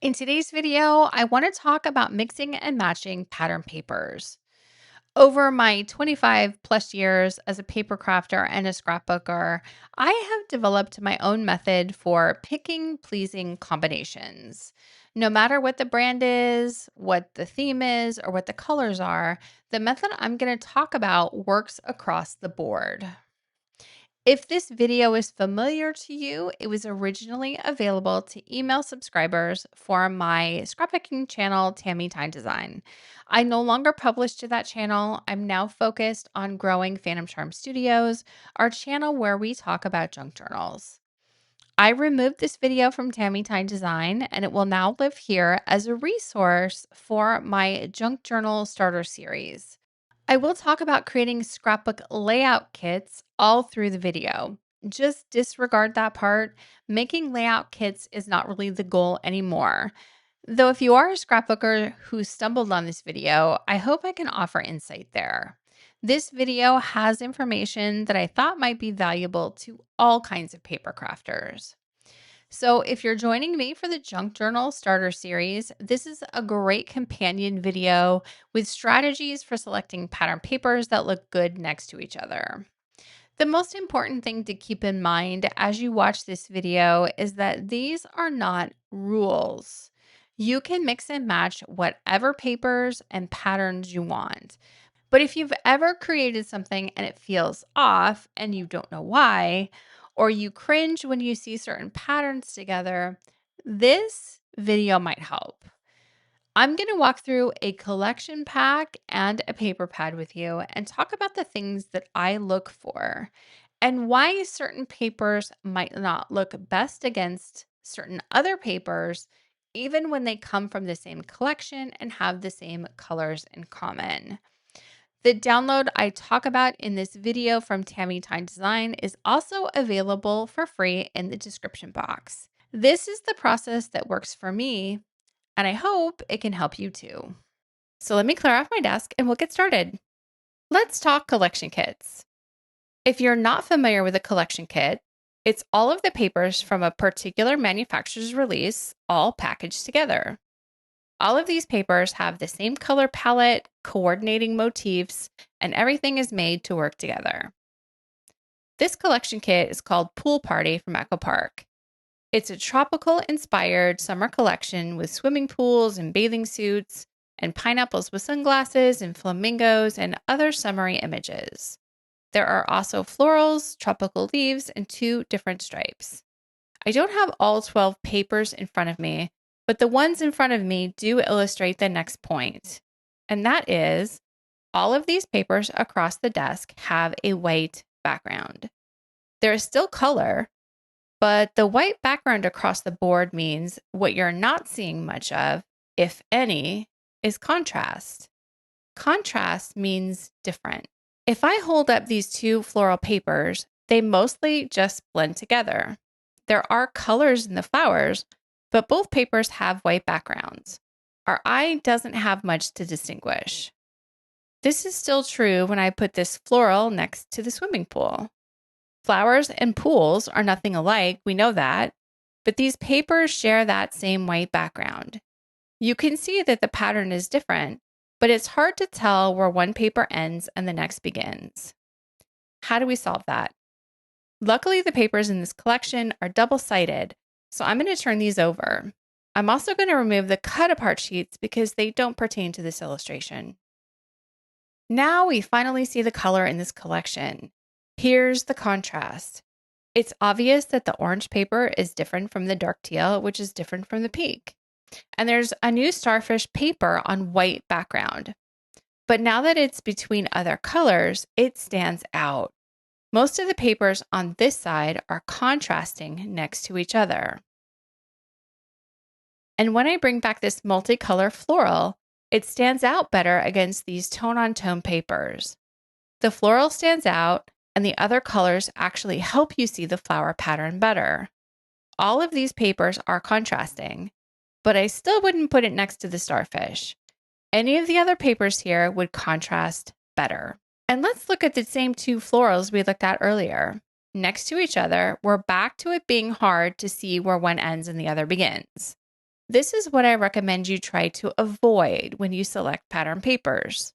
In today's video, I want to talk about mixing and matching pattern papers. Over my 25 plus years as a paper crafter and a scrapbooker, I have developed my own method for picking pleasing combinations. No matter what the brand is, what the theme is, or what the colors are, the method I'm going to talk about works across the board. If this video is familiar to you, it was originally available to email subscribers for my scrapbooking channel, Tammy Tine Design. I no longer publish to that channel. I'm now focused on growing Phantom Charm Studios, our channel where we talk about junk journals. I removed this video from Tammy Tine Design and it will now live here as a resource for my junk journal starter series. I will talk about creating scrapbook layout kits all through the video. Just disregard that part. Making layout kits is not really the goal anymore. Though, if you are a scrapbooker who stumbled on this video, I hope I can offer insight there. This video has information that I thought might be valuable to all kinds of paper crafters. So, if you're joining me for the Junk Journal Starter Series, this is a great companion video with strategies for selecting pattern papers that look good next to each other. The most important thing to keep in mind as you watch this video is that these are not rules. You can mix and match whatever papers and patterns you want. But if you've ever created something and it feels off and you don't know why, or you cringe when you see certain patterns together, this video might help. I'm going to walk through a collection pack and a paper pad with you and talk about the things that I look for and why certain papers might not look best against certain other papers, even when they come from the same collection and have the same colors in common. The download I talk about in this video from Tammy Tine Design is also available for free in the description box. This is the process that works for me, and I hope it can help you too. So let me clear off my desk and we'll get started. Let's talk collection kits. If you're not familiar with a collection kit, it's all of the papers from a particular manufacturer's release all packaged together. All of these papers have the same color palette, coordinating motifs, and everything is made to work together. This collection kit is called Pool Party from Echo Park. It's a tropical-inspired summer collection with swimming pools and bathing suits, and pineapples with sunglasses and flamingos and other summery images. There are also florals, tropical leaves, and 2 different stripes. I don't have all 12 papers in front of me, but the ones in front of me do illustrate the next point. And that is, all of these papers across the desk have a white background. There is still color, but the white background across the board means what you're not seeing much of, if any, is contrast. Contrast means different. If I hold up these 2 floral papers, they mostly just blend together. There are colors in the flowers, but both papers have white backgrounds. Our eye doesn't have much to distinguish. This is still true when I put this floral next to the swimming pool. Flowers and pools are nothing alike, we know that, but these papers share that same white background. You can see that the pattern is different, but it's hard to tell where one paper ends and the next begins. How do we solve that? Luckily, the papers in this collection are double-sided, so I'm going to turn these over. I'm also going to remove the cut-apart sheets because they don't pertain to this illustration. Now we finally see the color in this collection. Here's the contrast. It's obvious that the orange paper is different from the dark teal, which is different from the pink. And there's a new starfish paper on white background. But now that it's between other colors, it stands out. Most of the papers on this side are contrasting next to each other. And when I bring back this multicolor floral, it stands out better against these tone-on-tone papers. The floral stands out, and the other colors actually help you see the flower pattern better. All of these papers are contrasting, but I still wouldn't put it next to the starfish. Any of the other papers here would contrast better. And let's look at the same 2 florals we looked at earlier. Next to each other, we're back to it being hard to see where one ends and the other begins. This is what I recommend you try to avoid when you select pattern papers.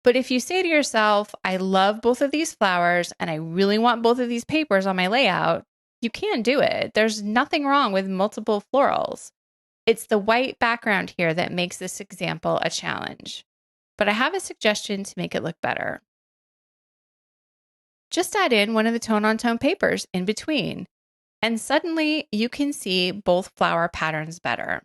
But if you say to yourself, I love both of these flowers and I really want both of these papers on my layout, you can do it. There's nothing wrong with multiple florals. It's the white background here that makes this example a challenge. But I have a suggestion to make it look better. Just add in one of the tone-on-tone papers in between, and suddenly you can see both flower patterns better.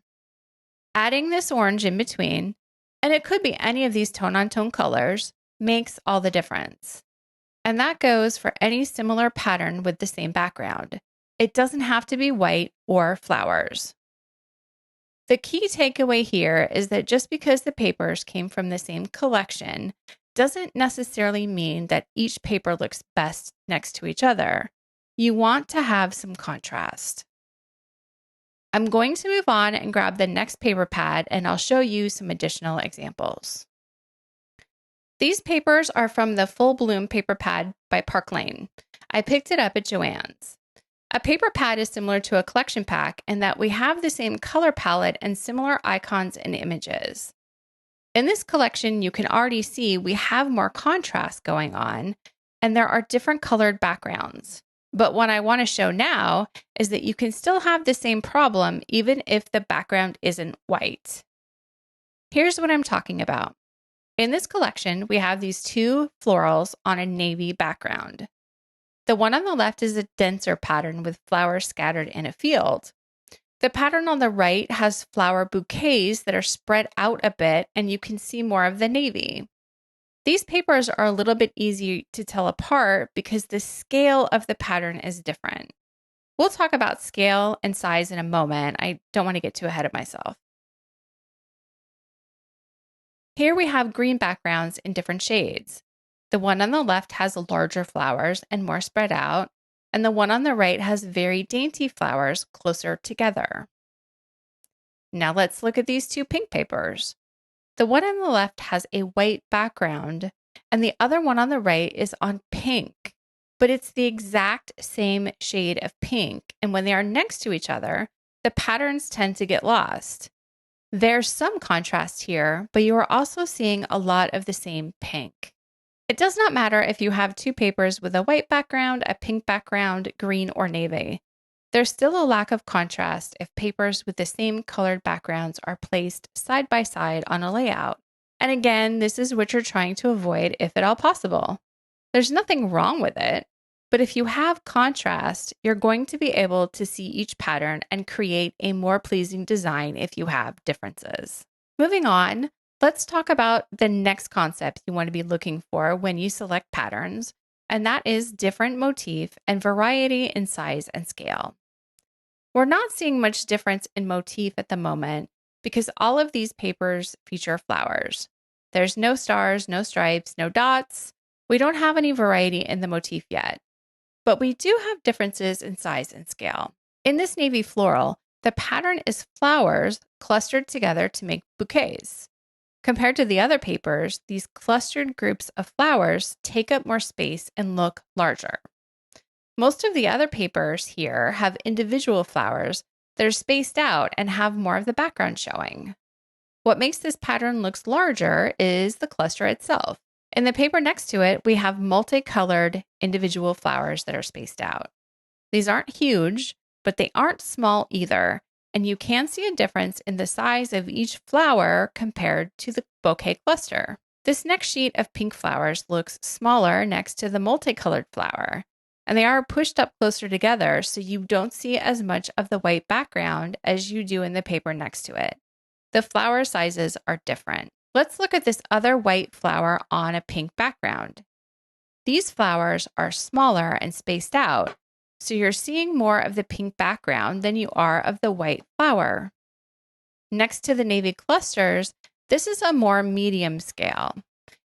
Adding this orange in between, and it could be any of these tone-on-tone colors, makes all the difference. And that goes for any similar pattern with the same background. It doesn't have to be white or flowers. The key takeaway here is that just because the papers came from the same collection doesn't necessarily mean that each paper looks best next to each other. You want to have some contrast. I'm going to move on and grab the next paper pad, and I'll show you some additional examples. These papers are from the Full Bloom paper pad by Park Lane. I picked it up at Joann's. A paper pad is similar to a collection pack in that we have the same color palette and similar icons and images. In this collection, you can already see we have more contrast going on, and there are different colored backgrounds. But what I want to show now is that you can still have the same problem even if the background isn't white. Here's what I'm talking about. In this collection, we have these two florals on a navy background. The one on the left is a denser pattern with flowers scattered in a field. The pattern on the right has flower bouquets that are spread out a bit, and you can see more of the navy. These papers are a little bit easy to tell apart because the scale of the pattern is different. We'll talk about scale and size in a moment. I don't want to get too ahead of myself. Here we have green backgrounds in different shades. The one on the left has larger flowers and more spread out, and the one on the right has very dainty flowers closer together. Now let's look at these two pink papers. The one on the left has a white background, and the other one on the right is on pink, but it's the exact same shade of pink, and when they are next to each other, the patterns tend to get lost. There's some contrast here, but you are also seeing a lot of the same pink. It does not matter if you have two papers with a white background, a pink background, green, or navy. There's still a lack of contrast if papers with the same colored backgrounds are placed side by side on a layout. And again, this is what you're trying to avoid if at all possible. There's nothing wrong with it, but if you have contrast, you're going to be able to see each pattern and create a more pleasing design if you have differences. Moving on, let's talk about the next concept you want to be looking for when you select patterns, and that is different motif and variety in size and scale. We're not seeing much difference in motif at the moment because all of these papers feature flowers. There's no stars, no stripes, no dots. We don't have any variety in the motif yet, but we do have differences in size and scale. In this navy floral, the pattern is flowers clustered together to make bouquets. Compared to the other papers, these clustered groups of flowers take up more space and look larger. Most of the other papers here have individual flowers that are spaced out and have more of the background showing. What makes this pattern look larger is the cluster itself. In the paper next to it, we have multicolored individual flowers that are spaced out. These aren't huge, but they aren't small either, and you can see a difference in the size of each flower compared to the bouquet cluster. This next sheet of pink flowers looks smaller next to the multicolored flower, and they are pushed up closer together so you don't see as much of the white background as you do in the paper next to it. The flower sizes are different. Let's look at this other white flower on a pink background. These flowers are smaller and spaced out, so you're seeing more of the pink background than you are of the white flower. Next to the navy clusters, this is a more medium scale.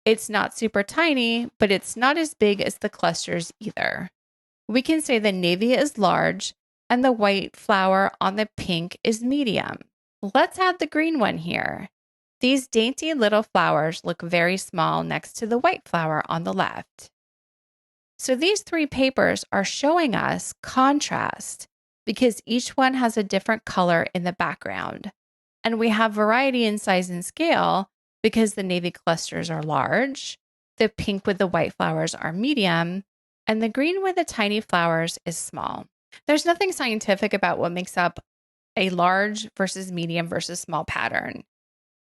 It's not super tiny, but it's not as big as the clusters either. We can say the navy is large and the white flower on the pink is medium. Let's add the green one here. These dainty little flowers look very small next to the white flower on the left. So these three papers are showing us contrast, because each one has a different color in the background. And we have variety in size and scale because the navy clusters are large, the pink with the white flowers are medium, and the green with the tiny flowers is small. There's nothing scientific about what makes up a large versus medium versus small pattern.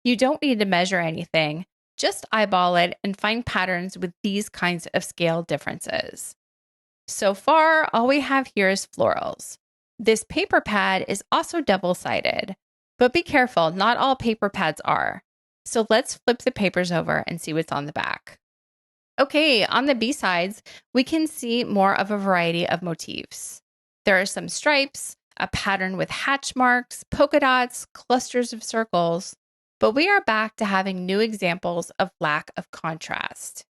You don't need to measure anything, just eyeball it and find patterns with these kinds of scale differences. So far, all we have here is florals. This paper pad is also double-sided, but be careful, not all paper pads are. So let's flip the papers over and see what's on the back. Okay, on the B sides, we can see more of a variety of motifs. There are some stripes, a pattern with hatch marks, polka dots, clusters of circles, but we are back to having new examples of lack of contrast.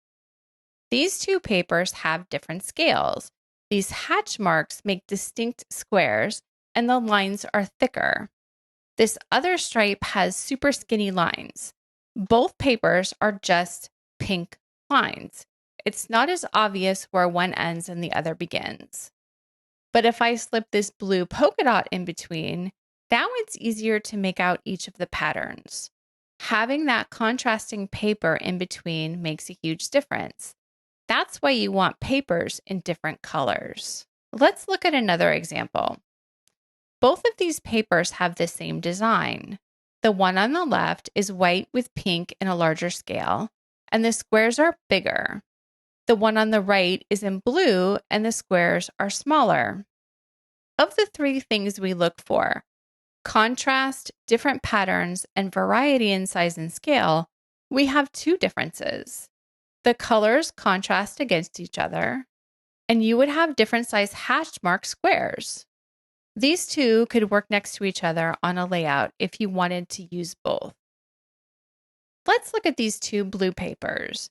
These two papers have different scales. These hatch marks make distinct squares, and the lines are thicker. This other stripe has super skinny lines. Both papers are just pink lines. It's not as obvious where one ends and the other begins. But if I slip this blue polka dot in between, now it's easier to make out each of the patterns. Having that contrasting paper in between makes a huge difference. That's why you want papers in different colors. Let's look at another example. Both of these papers have the same design. The one on the left is white with pink in a larger scale, and the squares are bigger. The one on the right is in blue, and the squares are smaller. Of the three things we look for, contrast, different patterns, and variety in size and scale, we have two differences. The colors contrast against each other, and you would have different size hatch mark squares. These two could work next to each other on a layout if you wanted to use both. Let's look at these two blue papers.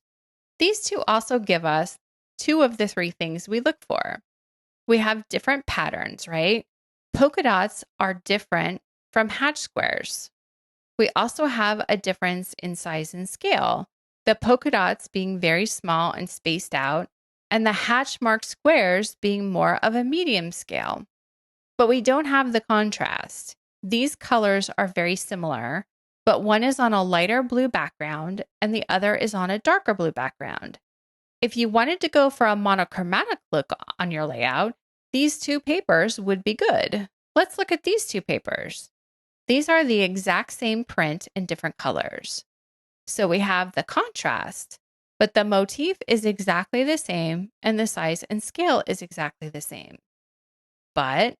These two also give us two of the three things we look for. We have different patterns, right? Polka dots are different from hatch squares. We also have a difference in size and scale, the polka dots being very small and spaced out, and the hatch marked squares being more of a medium scale. But we don't have the contrast. These colors are very similar, but one is on a lighter blue background and the other is on a darker blue background. If you wanted to go for a monochromatic look on your layout, these two papers would be good. Let's look at these two papers. These are the exact same print in different colors. So we have the contrast, but the motif is exactly the same and the size and scale is exactly the same. But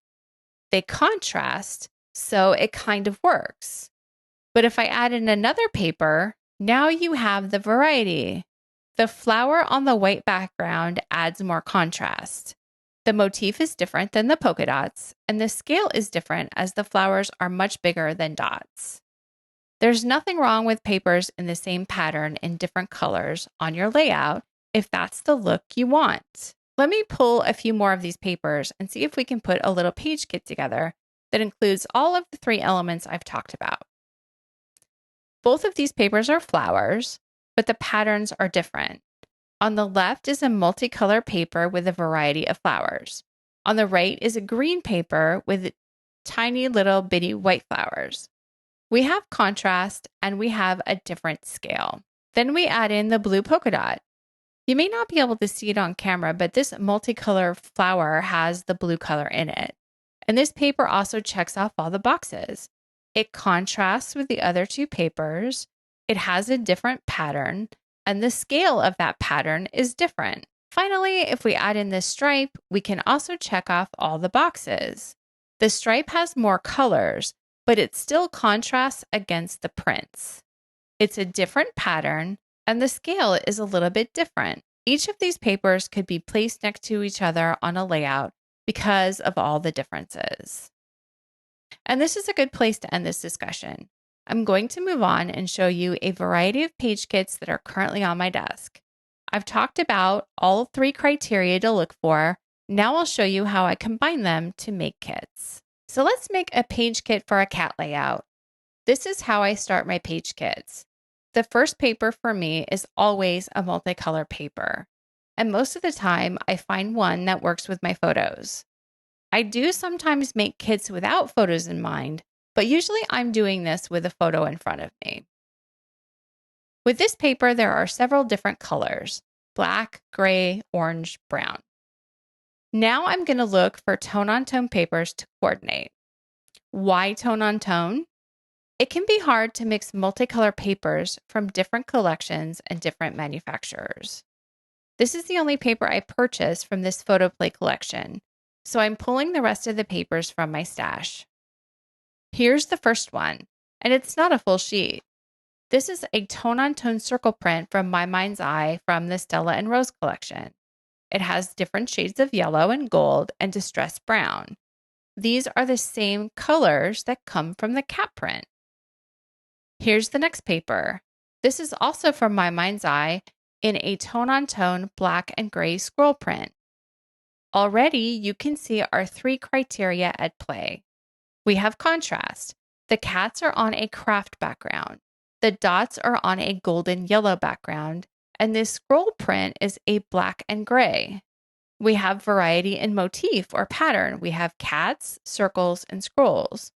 they contrast, so it kind of works. But if I add in another paper, now you have the variety. The flower on the white background adds more contrast. The motif is different than the polka dots, and the scale is different as the flowers are much bigger than dots. There's nothing wrong with papers in the same pattern in different colors on your layout if that's the look you want. Let me pull a few more of these papers and see if we can put a little page kit together that includes all of the three elements I've talked about. Both of these papers are flowers, but the patterns are different. On the left is a multicolor paper with a variety of flowers. On the right is a green paper with tiny little bitty white flowers. We have contrast and we have a different scale. Then we add in the blue polka dot. You may not be able to see it on camera, but this multicolor flower has the blue color in it. And this paper also checks off all the boxes. It contrasts with the other two papers. It has a different pattern, and the scale of that pattern is different. Finally, if we add in this stripe, we can also check off all the boxes. The stripe has more colors, but it still contrasts against the prints. It's a different pattern, and the scale is a little bit different. Each of these papers could be placed next to each other on a layout because of all the differences. And this is a good place to end this discussion. I'm going to move on and show you a variety of page kits that are currently on my desk. I've talked about all three criteria to look for. Now I'll show you how I combine them to make kits. So let's make a page kit for a cat layout. This is how I start my page kits. The first paper for me is always a multicolor paper. And most of the time, I find one that works with my photos. I do sometimes make kits without photos in mind, but usually I'm doing this with a photo in front of me. With this paper, there are several different colors: black, gray, orange, brown. Now I'm going to look for tone-on-tone papers to coordinate. Why tone-on-tone? It can be hard to mix multicolor papers from different collections and different manufacturers. This is the only paper I purchased from this photoplay collection, so I'm pulling the rest of the papers from my stash. Here's the first one, and it's not a full sheet. This is a tone-on-tone circle print from My Mind's Eye from the Stella and Rose collection. It has different shades of yellow and gold and distressed brown. These are the same colors that come from the cat print. Here's the next paper. This is also from My Mind's Eye in a tone-on-tone black and gray scroll print. Already, you can see our 3 criteria at play. We have contrast. The cats are on a craft background. The dots are on a golden yellow background, and this scroll print is a black and gray. We have variety in motif or pattern. We have cats, circles, and scrolls.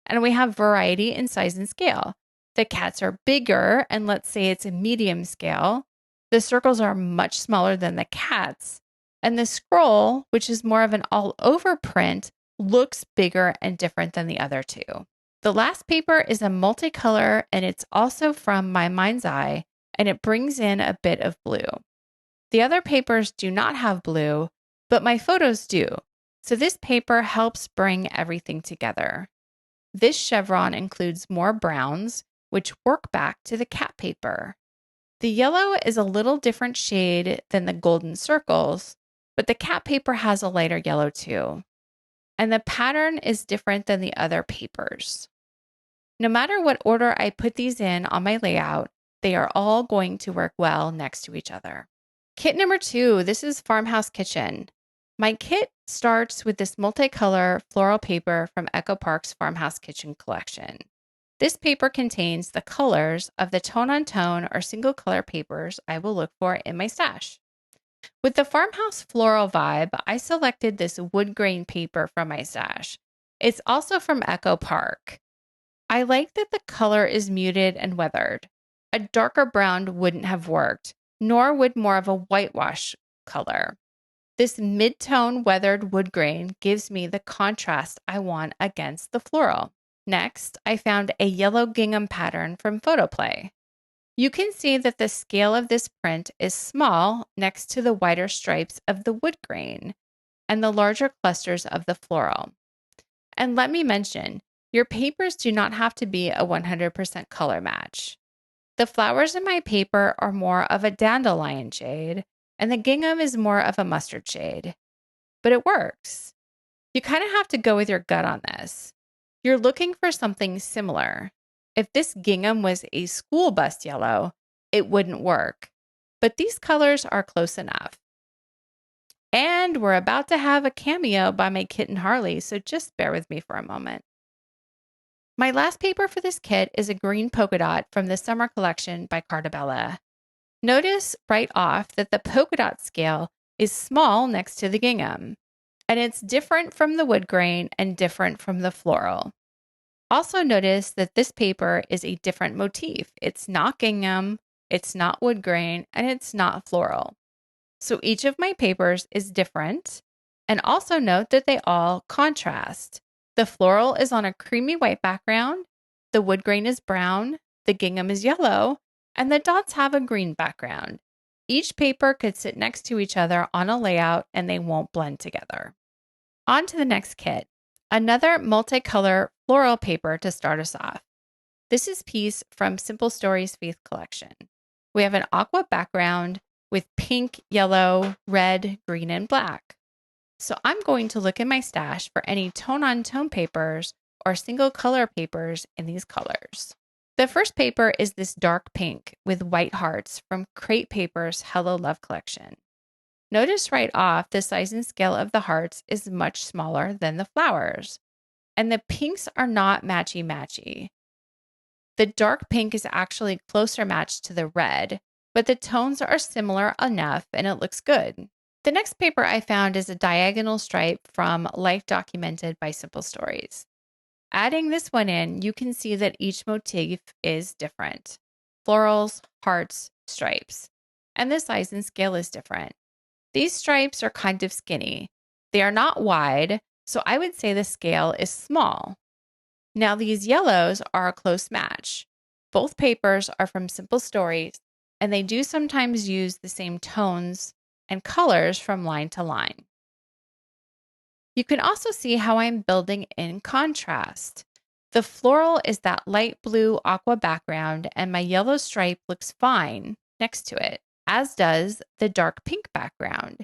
And we have variety in size and scale. The cats are bigger, and let's say it's a medium scale. The circles are much smaller than the cats. And the scroll, which is more of an all-over print, looks bigger and different than the other two. The last paper is a multicolor, and it's also from My Mind's Eye, and it brings in a bit of blue. The other papers do not have blue, but my photos do. So this paper helps bring everything together. This chevron includes more browns, which work back to the cat paper. The yellow is a little different shade than the golden circles, but the cat paper has a lighter yellow too. And the pattern is different than the other papers. No matter what order I put these in on my layout, they are all going to work well next to each other. Kit number 2, this is Farmhouse Kitchen. My kit starts with this multicolor floral paper from Echo Park's Farmhouse Kitchen collection. This paper contains the colors of the tone-on-tone or single color papers I will look for in my stash. With the farmhouse floral vibe, I selected this wood grain paper from my stash. It's also from Echo Park. I like that the color is muted and weathered. A darker brown wouldn't have worked, nor would more of a whitewash color. This mid-tone weathered wood grain gives me the contrast I want against the floral. Next, I found a yellow gingham pattern from Photoplay. You can see that the scale of this print is small next to the wider stripes of the wood grain and the larger clusters of the floral. And let me mention, your papers do not have to be a 100% color match. The flowers in my paper are more of a dandelion shade, and the gingham is more of a mustard shade. But it works. You kind of have to go with your gut on this. You're looking for something similar. If this gingham was a school bus yellow, it wouldn't work. But these colors are close enough. And we're about to have a cameo by my kitten Harley, so just bear with me for a moment. My last paper for this kit is a green polka dot from the summer collection by Cartabella. Notice right off that the polka dot scale is small next to the gingham, and it's different from the wood grain and different from the floral. Also notice that this paper is a different motif. It's not gingham, it's not wood grain, and it's not floral. So each of my papers is different, and also note that they all contrast. The floral is on a creamy white background, the wood grain is brown, the gingham is yellow, and the dots have a green background. Each paper could sit next to each other on a layout and they won't blend together. On to the next kit, another multicolor floral paper to start us off. This is Peace from Simple Stories Faith Collection. We have an aqua background with pink, yellow, red, green, and black. So I'm going to look in my stash for any tone-on-tone papers or single color papers in these colors. The first paper is this dark pink with white hearts from Crate Paper's Hello Love collection. Notice right off the size and scale of the hearts is much smaller than the flowers, and the pinks are not matchy-matchy. The dark pink is actually closer matched to the red, but the tones are similar enough and it looks good. The next paper I found is a diagonal stripe from Life Documented by Simple Stories. Adding this one in, you can see that each motif is different. Florals, hearts, stripes. And the size and scale is different. These stripes are kind of skinny. They are not wide, so I would say the scale is small. Now these yellows are a close match. Both papers are from Simple Stories, and they do sometimes use the same tones and colors from line to line. You can also see how I'm building in contrast. The floral is that light blue aqua background, and my yellow stripe looks fine next to it, as does the dark pink background.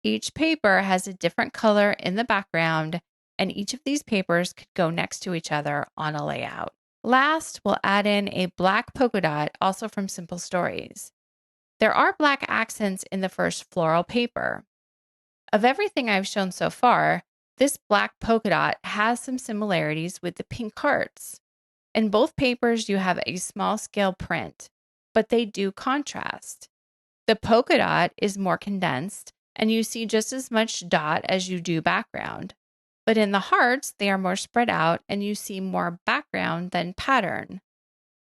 Each paper has a different color in the background, and each of these papers could go next to each other on a layout. Last, we'll add in a black polka dot, also from Simple Stories. There are black accents in the first floral paper. Of everything I've shown so far, this black polka dot has some similarities with the pink hearts. In both papers, you have a small scale print, but they do contrast. The polka dot is more condensed, and you see just as much dot as you do background. But in the hearts, they are more spread out, and you see more background than pattern.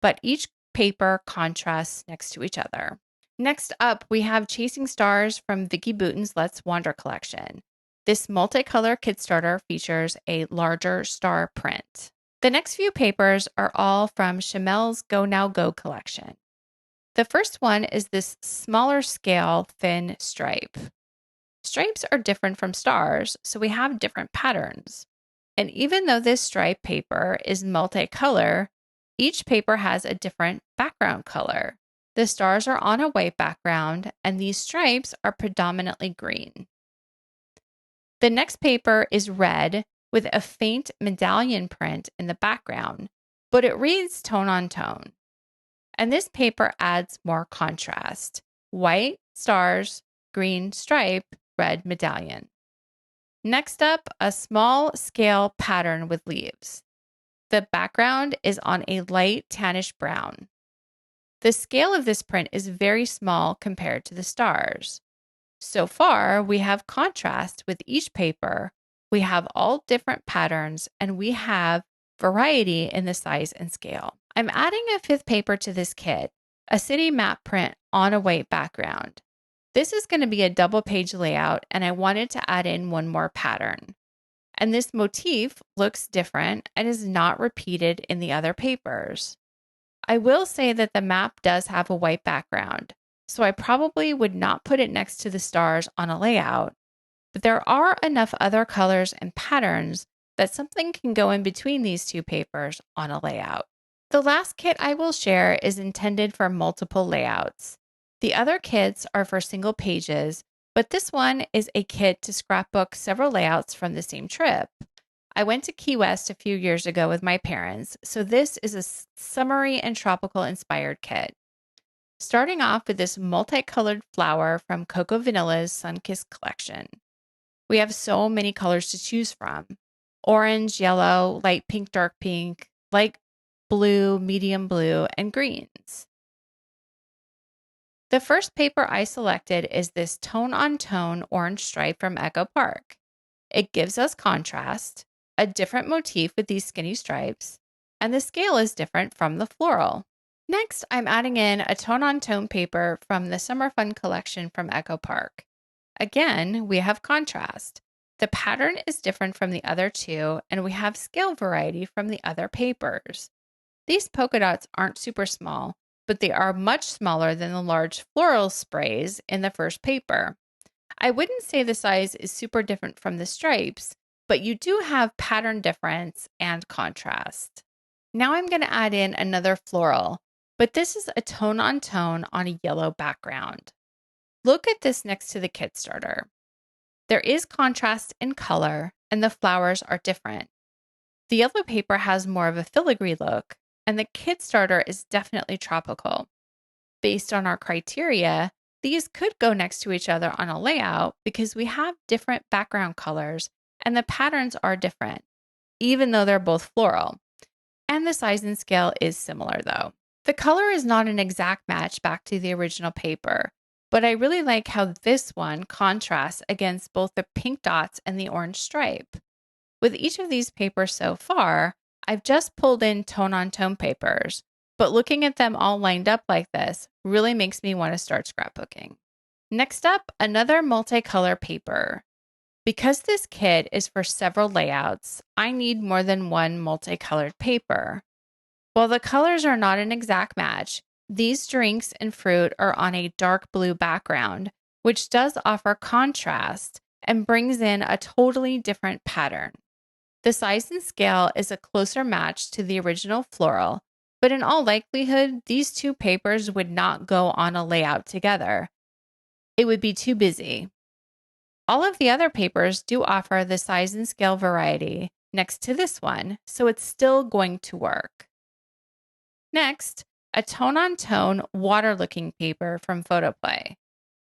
But each paper contrasts next to each other. Next up, we have Chasing Stars from Vicki Boutin's Let's Wander collection. This multicolor kit starter features a larger star print. The next few papers are all from Chamel's Go Now Go collection. The first one is this smaller scale thin stripe. Stripes are different from stars, so we have different patterns. And even though this stripe paper is multicolor, each paper has a different background color. The stars are on a white background, and these stripes are predominantly green. The next paper is red with a faint medallion print in the background, but it reads tone on tone. And this paper adds more contrast. White stars, green stripe, red medallion. Next up, a small scale pattern with leaves. The background is on a light tannish brown. The scale of this print is very small compared to the stars. So far, we have contrast with each paper. We have all different patterns, and we have variety in the size and scale. I'm adding a fifth paper to this kit, a city map print on a white background. This is going to be a double page layout, and I wanted to add in one more pattern. And this motif looks different and is not repeated in the other papers. I will say that the map does have a white background, so I probably would not put it next to the stars on a layout, but there are enough other colors and patterns that something can go in between these two papers on a layout. The last kit I will share is intended for multiple layouts. The other kits are for single pages, but this one is a kit to scrapbook several layouts from the same trip. I went to Key West a few years ago with my parents, so this is a summery and tropical inspired kit. Starting off with this multicolored flower from Coco Vanilla's Sunkissed collection. We have so many colors to choose from. Orange, yellow, light pink, dark pink, light blue, medium blue, and greens. The first paper I selected is this tone-on-tone orange stripe from Echo Park. It gives us contrast, a different motif with these skinny stripes, and the scale is different from the floral. Next, I'm adding in a tone-on-tone paper from the Summer Fun collection from Echo Park. Again, we have contrast. The pattern is different from the other two, and we have scale variety from the other papers. These polka dots aren't super small, but they are much smaller than the large floral sprays in the first paper. I wouldn't say the size is super different from the stripes, but you do have pattern difference and contrast. Now I'm going to add in another floral, but this is a tone on a yellow background. Look at this next to the kit starter. There is contrast in color, and the flowers are different. The yellow paper has more of a filigree look, and the kit starter is definitely tropical. Based on our criteria, these could go next to each other on a layout because we have different background colors and the patterns are different, even though they're both floral. And the size and scale is similar though. The color is not an exact match back to the original paper, but I really like how this one contrasts against both the pink dots and the orange stripe. With each of these papers so far, I've just pulled in tone-on-tone papers, but looking at them all lined up like this really makes me want to start scrapbooking. Next up, another multicolor paper. Because this kit is for several layouts, I need more than one multicolored paper. While the colors are not an exact match, these drinks and fruit are on a dark blue background, which does offer contrast and brings in a totally different pattern. The size and scale is a closer match to the original floral, but in all likelihood, these two papers would not go on a layout together. It would be too busy. All of the other papers do offer the size and scale variety next to this one, so it's still going to work. Next, a tone-on-tone water-looking paper from Photoplay.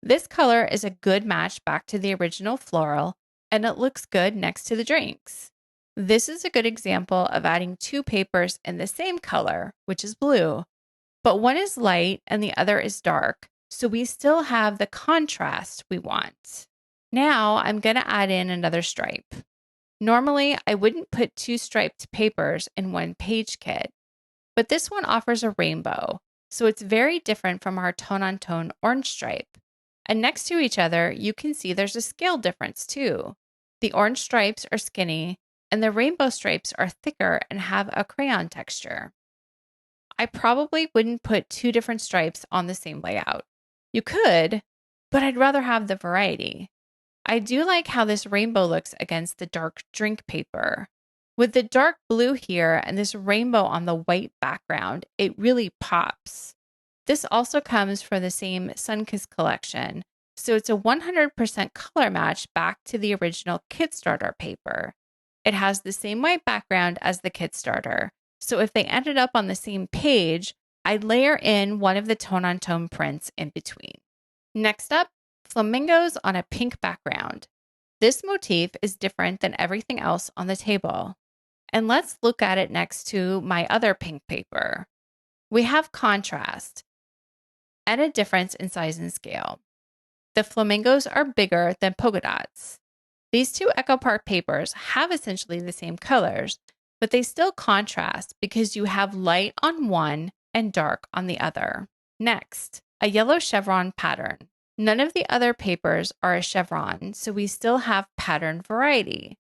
This color is a good match back to the original floral, and it looks good next to the drinks. This is a good example of adding two papers in the same color, which is blue, but one is light and the other is dark, so we still have the contrast we want. Now I'm going to add in another stripe. Normally, I wouldn't put two striped papers in one page kit, but this one offers a rainbow, so it's very different from our tone-on-tone orange stripe. And next to each other, you can see there's a scale difference too. The orange stripes are skinny, and the rainbow stripes are thicker and have a crayon texture. I probably wouldn't put two different stripes on the same layout. You could, but I'd rather have the variety. I do like how this rainbow looks against the dark drink paper. With the dark blue here and this rainbow on the white background, it really pops. This also comes from the same Sunkissed collection, so it's a 100% color match back to the original kit starter paper. It has the same white background as the kit starter, so if they ended up on the same page, I'd layer in one of the tone-on-tone prints in between. Next up, flamingos on a pink background. This motif is different than everything else on the table. And let's look at it next to my other pink paper. We have contrast and a difference in size and scale. The flamingos are bigger than polka dots. These two Echo Park papers have essentially the same colors, but they still contrast because you have light on one and dark on the other. Next, a yellow chevron pattern. None of the other papers are a chevron, so we still have pattern variety.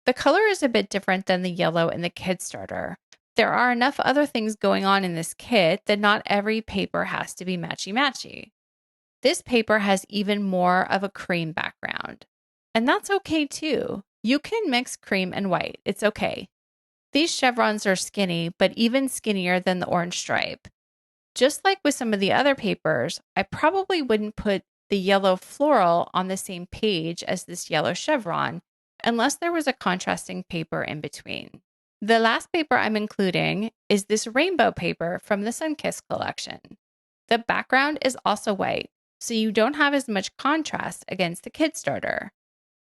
The color is a bit different than the yellow in the kit starter. There are enough other things going on in this kit that not every paper has to be matchy-matchy. This paper has even more of a cream background. And that's okay too. You can mix cream and white. It's okay. These chevrons are skinny, but even skinnier than the orange stripe. Just like with some of the other papers, I probably wouldn't put the yellow floral on the same page as this yellow chevron unless there was a contrasting paper in between. The last paper I'm including is this rainbow paper from the Sunkissed collection. The background is also white, so you don't have as much contrast against the kit starter.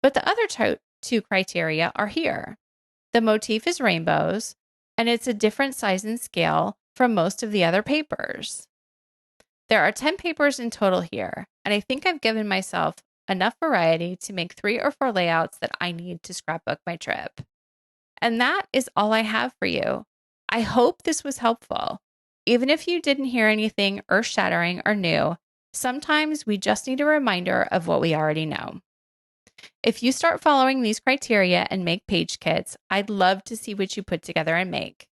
But the other two criteria are here. The motif is rainbows, and it's a different size and scale from most of the other papers. There are 10 papers in total here, and I think I've given myself enough variety to make 3 or 4 layouts that I need to scrapbook my trip. And that is all I have for you. I hope this was helpful. Even if you didn't hear anything earth-shattering or new, sometimes we just need a reminder of what we already know. If you start following these criteria and make page kits, I'd love to see what you put together and make.